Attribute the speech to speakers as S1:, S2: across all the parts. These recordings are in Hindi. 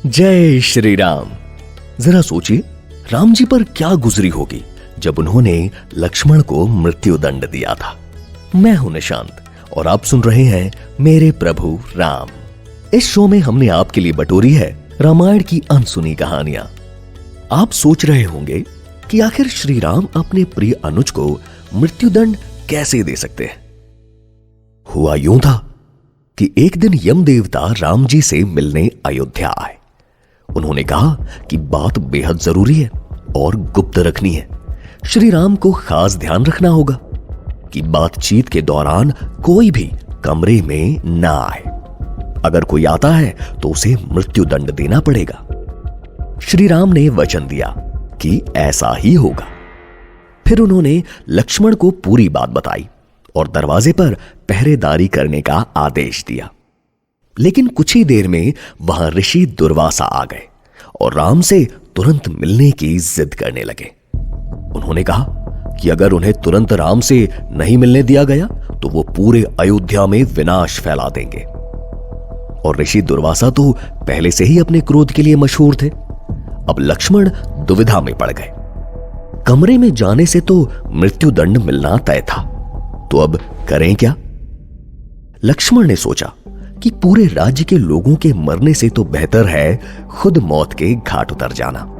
S1: जय श्री राम। जरा सोचिए राम जी पर क्या गुजरी होगी जब उन्होंने लक्ष्मण को मृत्यु दंड दिया था। मैं हूं निशांत और आप सुन रहे हैं मेरे प्रभु राम। इस शो में हमने आपके लिए बटोरी है रामायण की अनसुनी कहानियां। आप सोच रहे होंगे कि आखिर श्री राम अपने प्रिय अनुज को मृत्युदंड कैसे दे सकते हैं। हुआ यूं था कि एक दिन यम देवता राम जी से मिलने अयोध्या आए। उन्होंने कहा कि बात बेहद जरूरी है और गुप्त रखनी है। श्री राम को खास ध्यान रखना होगा कि बातचीत के दौरान कोई भी कमरे में ना आए। अगर कोई आता है तो उसे मृत्युदंड देना पड़ेगा। श्री राम ने वचन दिया कि ऐसा ही होगा। फिर उन्होंने लक्ष्मण को पूरी बात बताई और दरवाजे पर पहरेदारी करने का आदेश दिया। लेकिन कुछ ही देर में वहां ऋषि दुर्वासा आ गए और राम से तुरंत मिलने की जिद करने लगे। उन्होंने कहा कि अगर उन्हें तुरंत राम से नहीं मिलने दिया गया तो वो पूरे अयोध्या में विनाश फैला देंगे। और ऋषि दुर्वासा तो पहले से ही अपने क्रोध के लिए मशहूर थे। अब लक्ष्मण दुविधा में पड़ गए। कमरे में जाने से तो मृत्युदंड मिलना तय था, तो अब करें क्या? लक्ष्मण ने सोचा कि पूरे राज्य के लोगों के मरने से तो बेहतर है खुद मौत के घाट उतर जाना।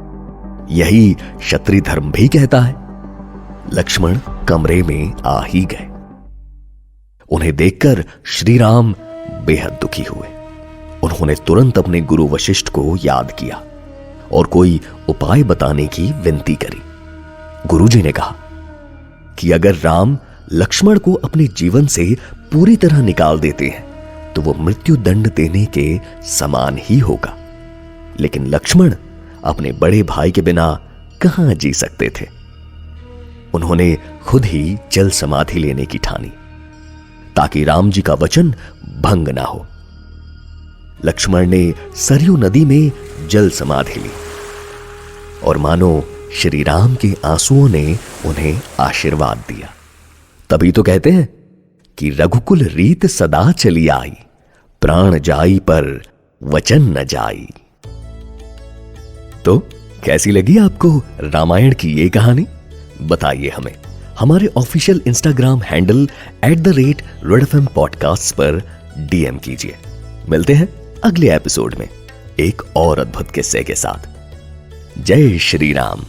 S1: यही क्षत्रिय धर्म भी कहता है। लक्ष्मण कमरे में आ ही गए। उन्हें देखकर श्री राम बेहद दुखी हुए। उन्होंने तुरंत अपने गुरु वशिष्ठ को याद किया और कोई उपाय बताने की विनती करी। गुरुजी ने कहा कि अगर राम लक्ष्मण को अपने जीवन से पूरी तरह निकाल देते हैं तो वो मृत्यु दंड देने के समान ही होगा। लेकिन लक्ष्मण अपने बड़े भाई के बिना कहां जी सकते थे। उन्होंने खुद ही जल समाधि लेने की ठानी ताकि राम जी का वचन भंग ना हो। लक्ष्मण ने सरयू नदी में जल समाधि ली और मानो श्री राम के आंसुओं ने उन्हें आशीर्वाद दिया। तभी तो कहते हैं कि रघुकुल रीत सदा चली आई, प्राण जाई पर वचन न जाई। तो कैसी लगी आपको रामायण की ये कहानी? बताइए हमें हमारे official Instagram handle @redfm podcasts पर DM कीजिए। मिलते हैं अगले एपिसोड में एक और अद्भुत किस्से के साथ। जय श्री राम।